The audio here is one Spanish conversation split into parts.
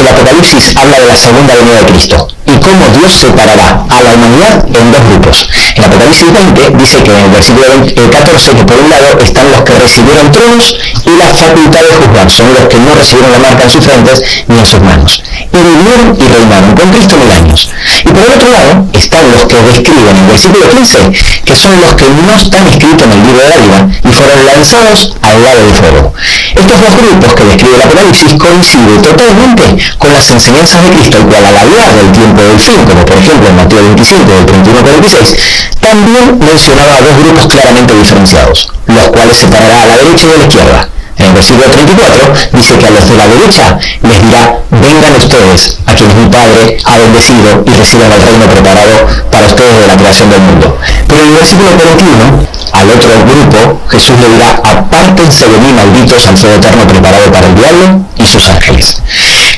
el Apocalipsis habla de la segunda venida de Cristo y cómo Dios separará a la humanidad en dos grupos. En Apocalipsis 20 dice que en el versículo 14 que por un lado están los que recibieron tronos y la facultad de juzgar, son los que no recibieron la marca en sus frentes ni en sus manos, y vivieron y reinaron con Cristo 1000 años. Y por el otro lado están los que describen en el versículo 15, que son los que no están escritos en el libro de la vida y fueron lanzados al lago de fuego. Estos dos grupos que describe el Apocalipsis coinciden totalmente con las enseñanzas de Cristo, el cual al hablar del tiempo del fin, como por ejemplo en Mateo 27, del 31 al 46, también mencionaba a dos grupos claramente diferenciados, los cuales separará a la derecha y a la izquierda. En el versículo 34 dice que a los de la derecha les dirá: vengan ustedes, a quienes mi Padre ha bendecido, y reciban el reino preparado para ustedes de la creación del mundo. Pero en el versículo 41, al otro grupo, Jesús le dirá: apártense de mí, malditos, al fuego eterno preparado para el diablo y sus ángeles.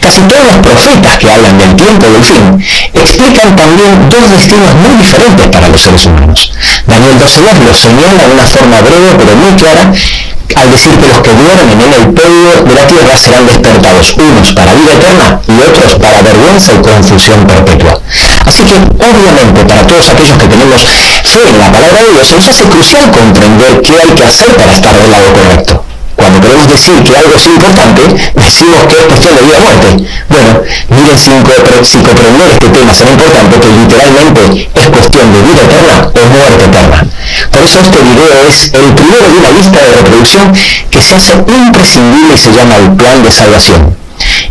Casi todos los profetas que hablan del tiempo del fin explican también dos destinos muy diferentes para los seres humanos. Daniel 12:2 lo señala de una forma breve pero muy clara, al decir que los que duermen en el polvo de la tierra serán despertados, unos para vida eterna y otros para vergüenza y confusión perpetua. Así que, obviamente, para todos aquellos que tenemos fe en la palabra de Dios, se nos hace crucial comprender qué hay que hacer para estar del lado correcto. Cuando queremos decir que algo es importante, decimos que es cuestión de vida o muerte. Bueno, miren si comprender este tema será importante, que literalmente es cuestión de vida eterna o muerte eterna. Por eso este video es el primero de una lista de reproducción que se hace imprescindible y se llama el Plan de Salvación.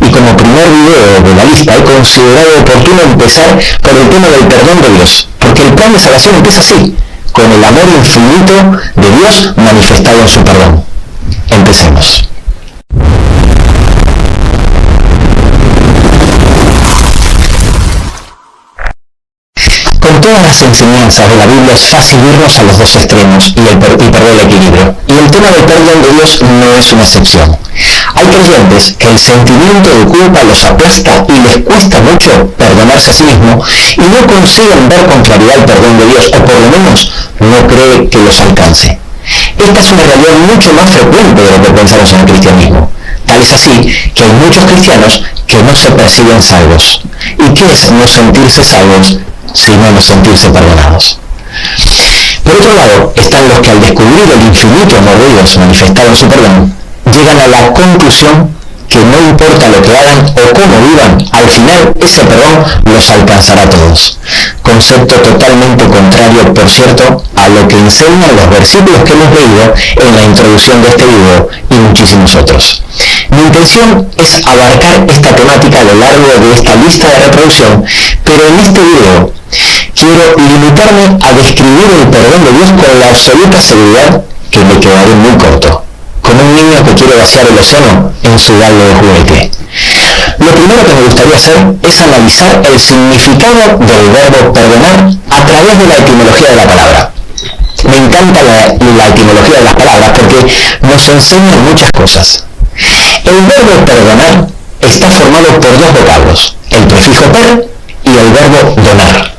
Y como primer video de la lista he considerado oportuno empezar por el tema del perdón de Dios, porque el Plan de Salvación empieza así, con el amor infinito de Dios manifestado en su perdón. Empecemos. Con todas las enseñanzas de la Biblia es fácil irnos a los dos extremos y perder el equilibrio. Y el tema del perdón de Dios no es una excepción. Hay creyentes que el sentimiento de culpa los aplasta y les cuesta mucho perdonarse a sí mismo y no consiguen ver con claridad el perdón de Dios, o por lo menos no cree que los alcance. Esta es una realidad mucho más frecuente de lo que pensamos en el cristianismo. Tal es así que hay muchos cristianos que no se perciben salvos. ¿Y qué es no sentirse salvos sino no sentirse perdonados? Por otro lado, están los que al descubrir el infinito amor de Dios manifestado en su perdón, llegan a la conclusión que no importa lo que hagan o cómo vivan, al final ese perdón los alcanzará a todos. Concepto totalmente contrario, por cierto, a lo que enseñan los versículos que hemos leído en la introducción de este video y muchísimos otros. Mi intención es abarcar esta temática a lo largo de esta lista de reproducción, pero en este video quiero limitarme a describir el perdón de Dios con la absoluta seguridad que me quedaré muy corto, como un niño que quiere vaciar el océano en su balde de juguete. Lo primero que me gustaría hacer es analizar el significado del verbo perdonar a través de la etimología de la palabra. Me encanta la etimología de las palabras porque nos enseñan muchas cosas. El verbo perdonar está formado por dos vocablos, el prefijo per y el verbo donar.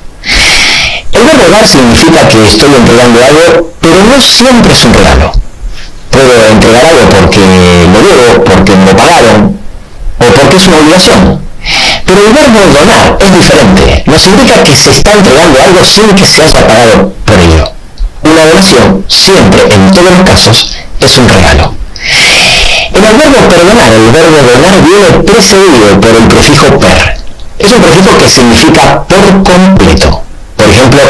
El verbo dar significa que estoy entregando algo, pero no siempre es un regalo. Puedo entregar algo porque lo debo, porque me pagaron, o porque es una obligación. Pero el verbo donar es diferente. Nos indica que se está entregando algo sin que se haya pagado por ello. Una donación, siempre, en todos los casos, es un regalo. En el verbo perdonar, el verbo donar viene precedido por el prefijo per. Es un prefijo que significa por completo. Por ejemplo,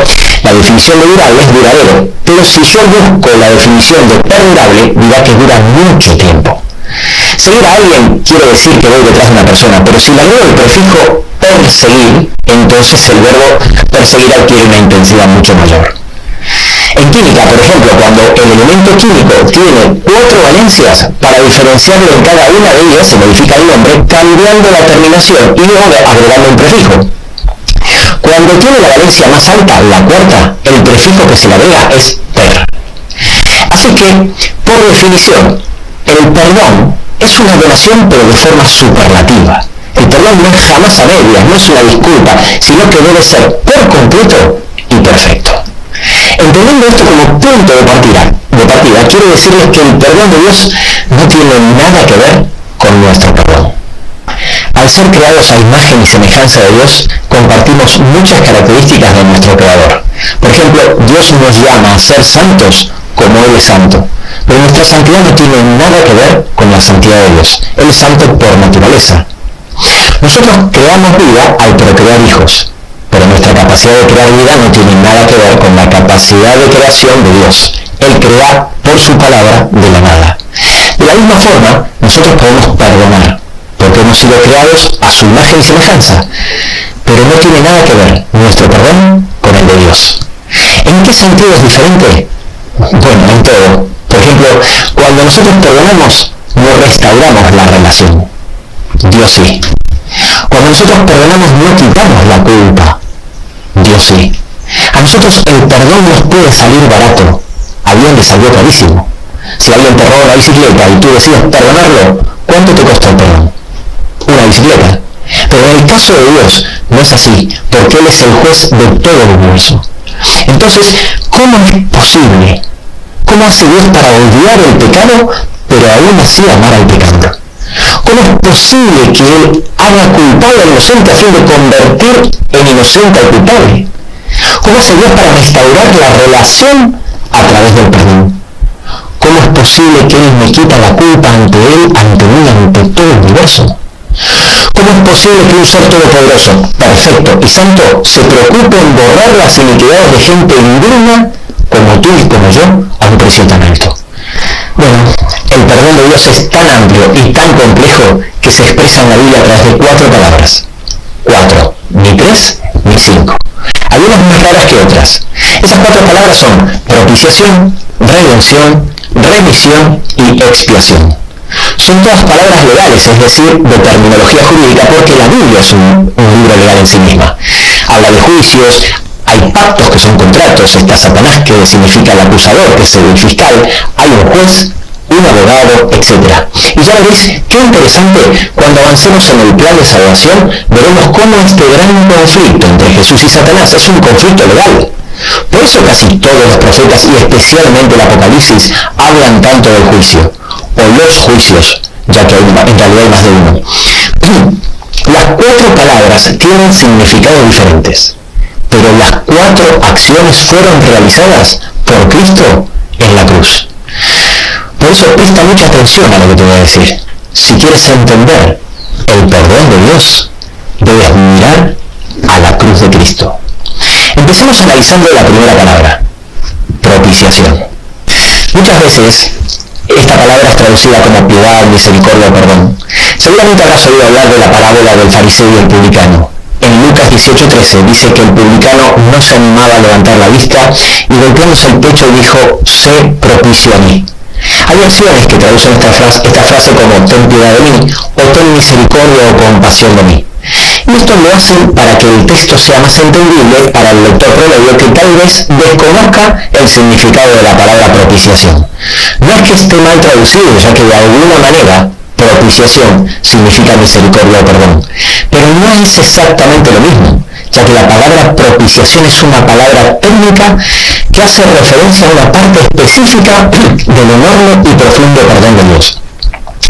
la definición de durable es duradero, pero si yo busco la definición de perdurable, dirá que dura mucho tiempo. Seguir a alguien quiere decir que voy detrás de una persona, pero si le agrego el prefijo perseguir, entonces el verbo perseguir adquiere una intensidad mucho mayor. En química, por ejemplo, cuando el elemento químico tiene 4 valencias, para diferenciarlo en cada una de ellas se modifica el nombre cambiando la terminación y luego agregando un prefijo. Cuando tiene la valencia más alta, la cuarta, el prefijo que se le agrega es per. Así que, por definición, el perdón es una donación pero de forma superlativa. El perdón no es jamás a medias, no es una disculpa, sino que debe ser por completo y perfecto. Entendiendo esto como punto de partida, quiero decirles que el perdón de Dios no tiene nada que ver con nuestro perdón. A al ser creados a imagen y semejanza de Dios, compartimos muchas características de nuestro Creador. Por ejemplo, Dios nos llama a ser santos como Él es santo, pero nuestra santidad no tiene nada que ver con la santidad de Dios. Él es santo por naturaleza. Nosotros creamos vida al procrear hijos, pero nuestra capacidad de crear vida no tiene nada que ver con la capacidad de creación de Dios. Él crea por su palabra de la nada. De la misma forma, nosotros podemos perdonar, porque hemos sido creados a su imagen y semejanza, pero no tiene nada que ver nuestro perdón con el de Dios. ¿En qué sentido es diferente? Bueno, en todo. Por ejemplo, cuando nosotros perdonamos, no restauramos la relación. Dios sí. Cuando nosotros perdonamos, no quitamos la culpa. Dios sí. A nosotros el perdón nos puede salir barato. A Dios le salió carísimo. Si alguien te roba una bicicleta y tú decides perdonarlo, ¿cuánto te costó el perdón? Una bicicleta. Pero en el caso de Dios no es así, porque Él es el juez de todo el universo. Entonces, ¿cómo es posible? ¿Cómo hace Dios para odiar el pecado, pero aún así amar al pecador? ¿Cómo es posible que Él haga culpable al inocente a fin de convertir en inocente al culpable? ¿Cómo hace Dios para restaurar la relación a través del perdón? ¿Cómo es posible que Él me quita la culpa ante Él, ante mí, ante todo el universo? ¿Cómo es posible que un ser todopoderoso, perfecto y santo se preocupe en borrar las iniquidades de gente indigna como tú y como yo a un precio tan alto? Bueno, el perdón de Dios es tan amplio y tan complejo que se expresa en la Biblia a través de 4 palabras. 4, ni 3 ni 5. Algunas más raras que otras. Esas 4 palabras son propiciación, redención, remisión y expiación. Son todas palabras legales, es decir, de terminología jurídica, porque la Biblia es un libro legal en sí misma. Habla de juicios, hay pactos que son contratos, está Satanás, que significa el acusador, que es el fiscal, hay un juez, un abogado, etc. Y ya veréis qué interesante, cuando avancemos en el plan de salvación, veremos cómo este gran conflicto entre Jesús y Satanás es un conflicto legal. Por eso casi todos los profetas, y especialmente el Apocalipsis, hablan tanto del juicio, o los juicios, ya que en realidad hay más de uno. Las 4 palabras tienen significados diferentes, pero las 4 acciones fueron realizadas por Cristo en la cruz. Por eso presta mucha atención a lo que te voy a decir. Si quieres entender el perdón de Dios, debes mirar a la cruz de Cristo. Empecemos analizando la primera palabra, propiciación. Muchas veces esta palabra es traducida como piedad, misericordia o perdón. Seguramente habrás oído hablar de la parábola del fariseo y el publicano. En Lucas 18:13 dice que el publicano no se animaba a levantar la vista y golpeándose el pecho dijo, sé propicio a mí. Hay versiones que traducen esta frase como ten piedad de mí o ten misericordia o compasión de mí. Y esto lo hacen para que el texto sea más entendible para el lector promedio que tal vez desconozca el significado de la palabra propiciación. No es que esté mal traducido, ya que de alguna manera propiciación significa misericordia o perdón, pero no es exactamente lo mismo, ya que la palabra propiciación es una palabra técnica que hace referencia a una parte específica del enorme y profundo perdón de Dios.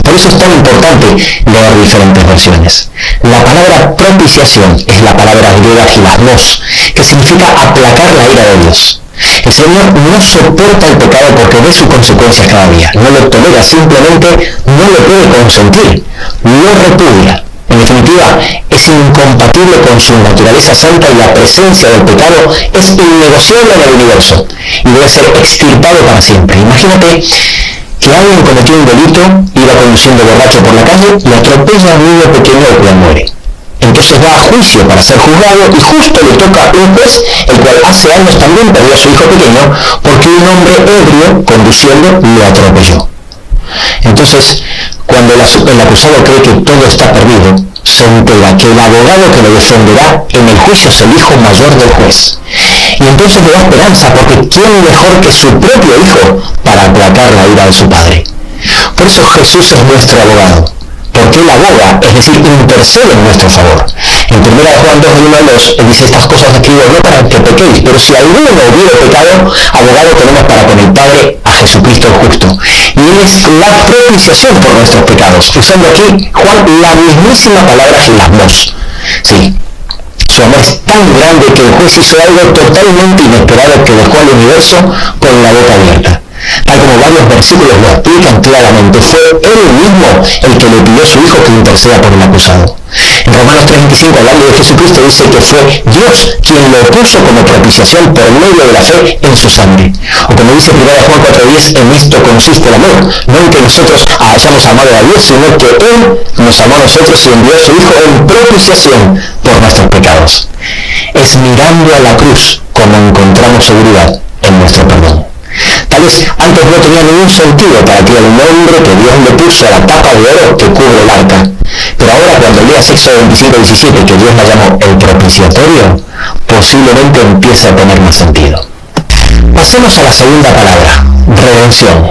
Por eso es tan importante leer diferentes versiones. La palabra propiciación es la palabra griega hilasmos, que significa aplacar la ira de Dios. El Señor no soporta el pecado porque ve sus consecuencias cada día. No lo tolera, simplemente no lo puede consentir. Lo repudia. En definitiva, es incompatible con su naturaleza santa y la presencia del pecado es innegociable en el universo y debe ser extirpado para siempre. Imagínate que alguien cometió un delito, iba conduciendo borracho por la calle y atropella a un niño pequeño el cual muere. Entonces va a juicio para ser juzgado y justo le toca un juez el cual hace años también perdió a su hijo pequeño porque un hombre ebrio conduciendo lo atropelló. Entonces, cuando el acusado cree que todo está perdido, se entera que el abogado que lo defenderá en el juicio es el hijo mayor del juez. Y entonces le da esperanza, porque ¿quién mejor que su propio hijo para aplacar la ira de su padre? Por eso Jesús es nuestro abogado, porque Él aboga, es decir, intercede en nuestro favor. En 1 Juan 2, del 1 al 2, Él dice, estas cosas escribo no para que pequéis, pero si alguno hubiere pecado, abogado tenemos para con el Padre a Jesucristo el justo. y Él es la propiciación por nuestros pecados, usando aquí Juan la mismísima palabra gismos. Sí, su amor es tan grande que el juez hizo algo totalmente inesperado que dejó al universo con la boca abierta. Tal como varios versículos lo explican claramente, fue Él mismo el que le pidió a su Hijo que interceda por el acusado. En Romanos 3:25, hablando de Jesucristo, dice que fue Dios quien lo puso como propiciación por medio de la fe en su sangre. O como dice 1 Juan 4:10, en esto consiste el amor, no en que nosotros hayamos amado a Dios, sino que Él nos amó a nosotros y envió a su Hijo en propiciación por nuestros pecados. Es mirando a la cruz como encontramos seguridad en nuestro perdón. Tal vez antes no tenía ningún sentido para aquel nombre que Dios le puso a la tapa de oro que cubre el arca. Pero ahora cuando leas Éxodo 25:17, que Dios la llamó el propiciatorio, posiblemente empiece a tener más sentido. Pasemos a la segunda palabra, redención.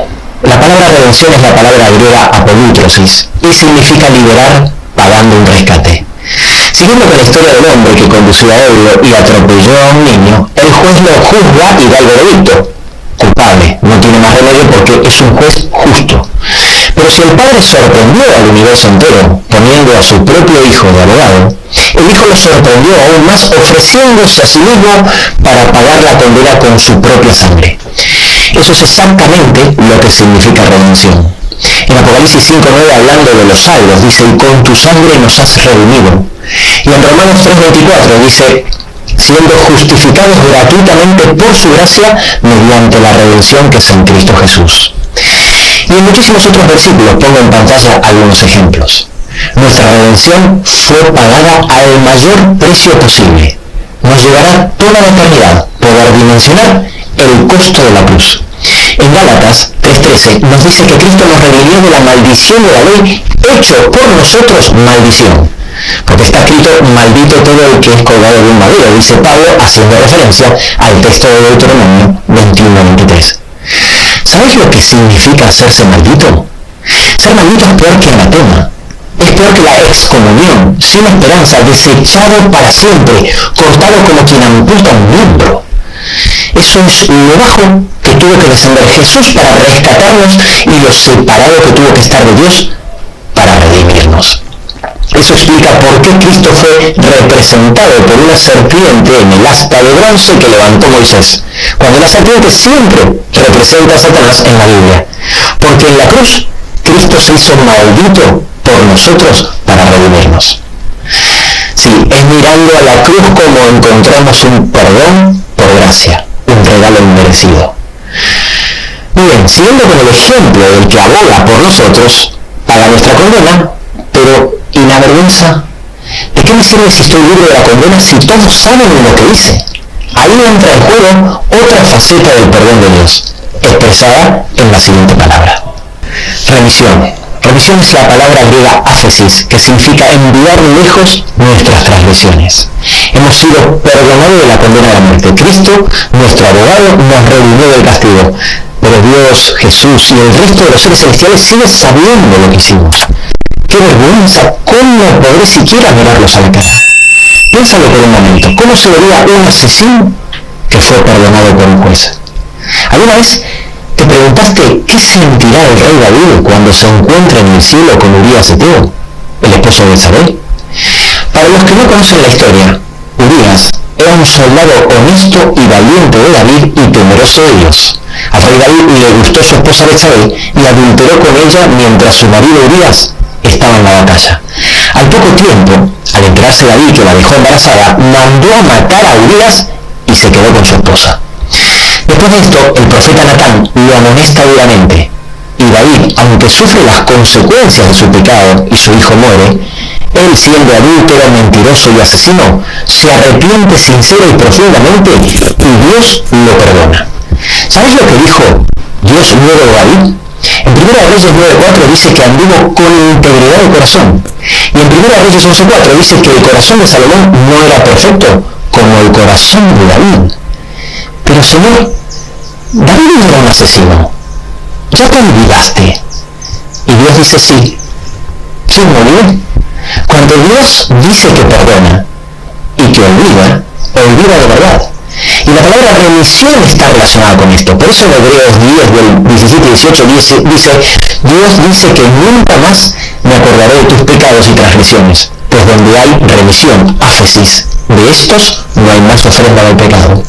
La palabra redención es la palabra griega apolútrosis y significa liberar pagando un rescate. Siguiendo con la historia del hombre que condució a ebrio y atropelló a un niño, el juez lo juzga y da el veredicto. Culpable, no tiene más remedio porque es un juez justo. Pero si el padre sorprendió al universo entero poniendo a su propio hijo de abogado, el hijo lo sorprendió aún más ofreciéndose a sí mismo para pagar la condena con su propia sangre. Eso es exactamente lo que significa redención. En Apocalipsis 5:9, hablando de los salvos, dice: y con tu sangre nos has redimido. Y en Romanos 3:24 dice: siendo justificados gratuitamente por su gracia mediante la redención que es en Cristo Jesús. Y en muchísimos otros versículos pongo en pantalla algunos ejemplos. Nuestra redención fue pagada al mayor precio posible. Nos llevará toda la eternidad poder dimensionar el costo de la cruz. En Gálatas 3:13 nos dice que Cristo nos redimió de la maldición de la ley, hecho por nosotros maldición. Porque está escrito: maldito todo el que es colgado de un madero, dice Pablo, haciendo referencia al texto de Deuteronomio 21:23. ¿Sabéis lo que significa hacerse maldito? Ser maldito es peor que anatema. Es peor que la excomunión, sin esperanza, desechado para siempre, cortado como quien amputa un miembro. Eso es lo bajo que tuvo que descender Jesús para rescatarnos y lo separado que tuvo que estar de Dios para redimirnos. Eso explica por qué Cristo fue representado por una serpiente en el asta de bronce que levantó Moisés, cuando la serpiente siempre representa a Satanás en la Biblia. Porque en la cruz Cristo se hizo maldito por nosotros para redimirnos. Sí, es mirando a la cruz como encontramos un perdón por gracia, un regalo inmerecido. Bien, siguiendo con el ejemplo del que aboga por nosotros, paga nuestra condena, pero ¿y la vergüenza? ¿De qué me sirve si estoy libre de la condena si todos saben lo que hice? Ahí entra en juego otra faceta del perdón de Dios, expresada en la siguiente palabra: remisión. Remisión es la palabra griega áfesis, que significa enviar lejos nuestras transgresiones. Hemos sido perdonados de la condena de la muerte. Cristo, nuestro abogado, nos redimió del castigo. Pero Dios, Jesús y el resto de los seres celestiales siguen sabiendo lo que hicimos. ¡Qué vergüenza! ¿Cómo podré siquiera mirarlos a la cara? Piénsalo por un momento. ¿Cómo se vería un asesino que fue perdonado por un juez? ¿Alguna vez te preguntaste qué sentirá el rey David cuando se encuentra en el cielo con Urías Eteo, el esposo de Isabel? Para los que no conocen la historia, Urías era un soldado honesto y valiente de David y temeroso de Dios. Al rey David le gustó su esposa Betsabé y adulteró con ella mientras su marido Urías estaba en la batalla. Al poco tiempo, al enterarse David que la dejó embarazada, mandó a matar a Urías y se quedó con su esposa. Después de esto, el profeta Natán lo amonesta duramente, y David, aunque sufre las consecuencias de su pecado y su hijo muere, él, siendo adúltero, mentiroso y asesino, se arrepiente sincera y profundamente y Dios lo perdona. ¿Sabéis lo que dijo Dios luego de David? En 1 Reyes 9:4 dice que anduvo con integridad de corazón. Y en 1 Reyes 11:4 dice que el corazón de Salomón no era perfecto como el corazón de David. Pero Señor, David no era un asesino. ¿Ya te olvidaste? Y Dios dice sí. ¿Quién me olvidó? Cuando Dios dice que perdona y que olvida, olvida de verdad. Y la palabra remisión está relacionada con esto. Por eso en Hebreos 10, del 17 y 18 dice, Dios dice que nunca más me acordaré de tus pecados y transgresiones, pues donde hay remisión, áfesis, de estos no hay más ofrenda del pecado.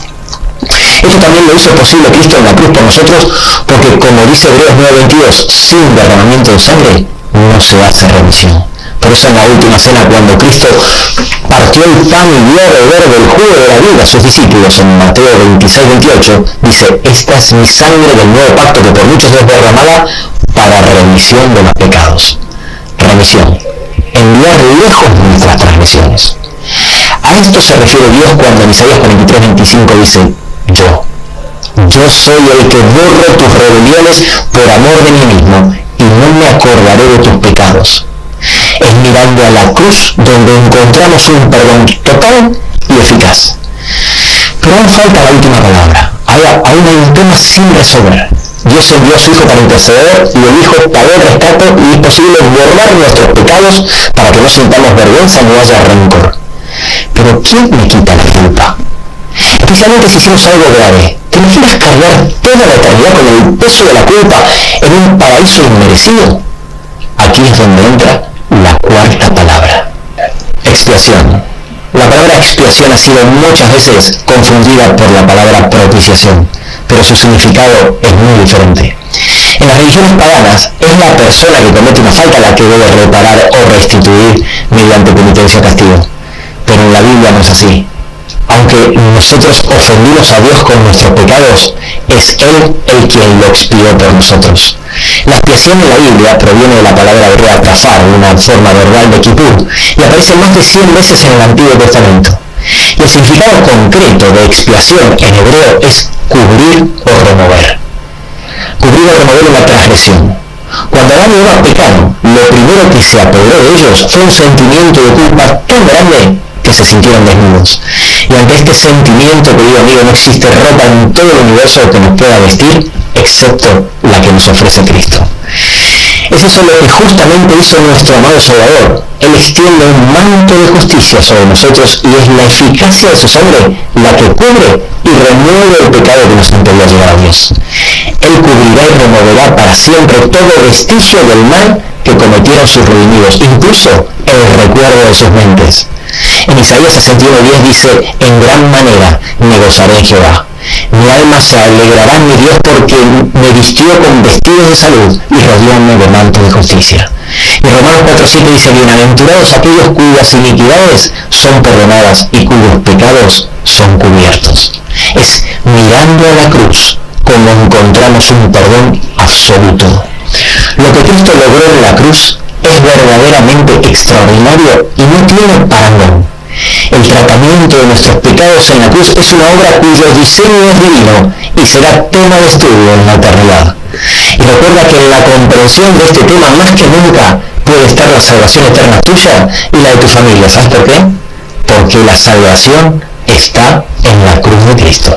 Esto también lo hizo posible Cristo en la cruz por nosotros, porque como dice Hebreos 9:22, sin derramamiento de sangre no se hace remisión. Por eso en la última cena, cuando Cristo partió el pan y dio a beber del jugo de la vida a sus discípulos, en Mateo 26:28, dice, esta es mi sangre del nuevo pacto que por muchos es derramada para remisión de los pecados. Remisión. Enviar lejos nuestras transgresiones. A esto se refiere Dios cuando en Isaías 43:25 dice, yo soy el que borro tus rebeliones por amor de mí mismo y no me acordaré de tus pecados. Es mirando a la cruz donde encontramos un perdón total y eficaz. Pero aún falta la última palabra. Aún hay un tema sin resolver. Dios envió a su Hijo para interceder y el Hijo pagó el rescate y es posible borrar nuestros pecados para que no sintamos vergüenza ni haya rencor. Pero ¿quién me quita la culpa? Especialmente si hicimos algo grave. ¿Te imaginas cargar toda la eternidad con el peso de la culpa en un paraíso inmerecido? Aquí es donde entra la cuarta palabra. Expiación. La palabra expiación ha sido muchas veces confundida por la palabra propiciación, pero su significado es muy diferente. En las religiones paganas es la persona que comete una falta la que debe reparar o restituir mediante penitencia o castigo. Pero en la Biblia no es así. Aunque nosotros ofendimos a Dios con nuestros pecados, es Él el quien lo expió por nosotros. La expiación en la Biblia proviene de la palabra hebrea kafar, una forma verbal de Kippur, y aparece más de 100 veces en el Antiguo Testamento. Y el significado concreto de expiación en hebreo es cubrir o remover. Cubrir o remover una transgresión. Cuando Adán y Eva pecaron, lo primero que se apoderó de ellos fue un sentimiento de culpa tan grande que se sintieron desnudos. Y ante este sentimiento, querido amigo, no existe ropa en todo el universo que nos pueda vestir, excepto la que nos ofrece Cristo. Es eso lo que justamente hizo nuestro amado Salvador. Él extiende un manto de justicia sobre nosotros y es la eficacia de su sangre la que cubre y remueve el pecado que nos impedía llegar a Dios. Él cubrirá y removerá para siempre todo vestigio del mal que cometieron sus redimidos, incluso el recuerdo de sus mentes. En Isaías 61:10 dice, en gran manera me gozaré en Jehová. Mi alma se alegrará en mi Dios porque me vistió con vestidos de salud y rodeóme de manto de justicia. Y Romanos 4:7 dice, bienaventurados aquellos cuyas iniquidades son perdonadas y cuyos pecados son cubiertos. Es mirando a la cruz como encontramos un perdón absoluto. Lo que Cristo logró en la cruz es verdaderamente extraordinario y no tiene parangón. El tratamiento de nuestros pecados en la cruz es una obra cuyo diseño es divino y será tema de estudio en la eternidad. Y recuerda que en la comprensión de este tema más que nunca puede estar la salvación eterna tuya y la de tu familia. ¿Sabes por qué? Porque la salvación está en la cruz de Cristo.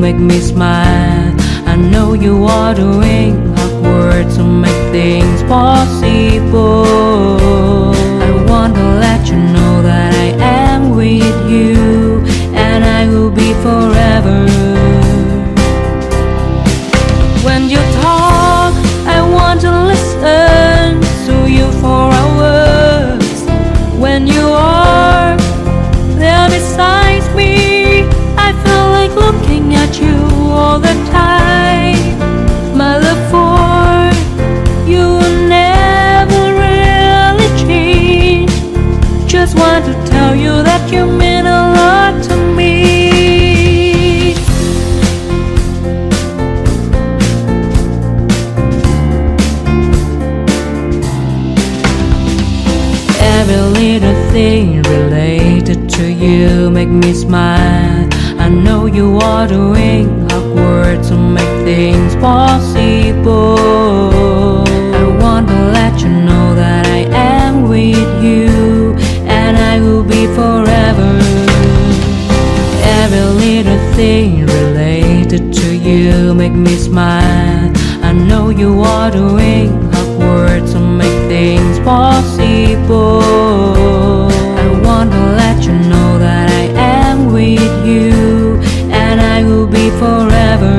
make me smile. I know you are doing hard work to make things possible. I want to let you know that I am with you, and I will be forever. When you talk, I want to listen to you for hours. When you are there beside me, I feel like looking at you all the time. My love for you will never really change. Just want to tell you that you mean a lot to me. Every little thing related to you make me smile. I know you are doing hard work to make things possible. I want to let you know that I am with you, and I will be forever. Every little thing related to you make me smile. I know you are doing hard work to make things possible. I want to let you know that I am with you, and I will be forever.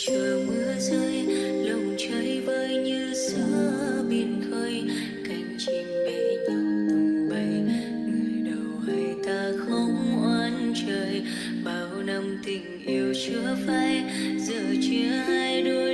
chờ mưa rơi, lòng trời vơi như giữa biển khơi, cánh chim bé nhau tung bay, người đầu hay ta không oán trời, bao năm tình yêu chưa phai, giờ chia hai đôi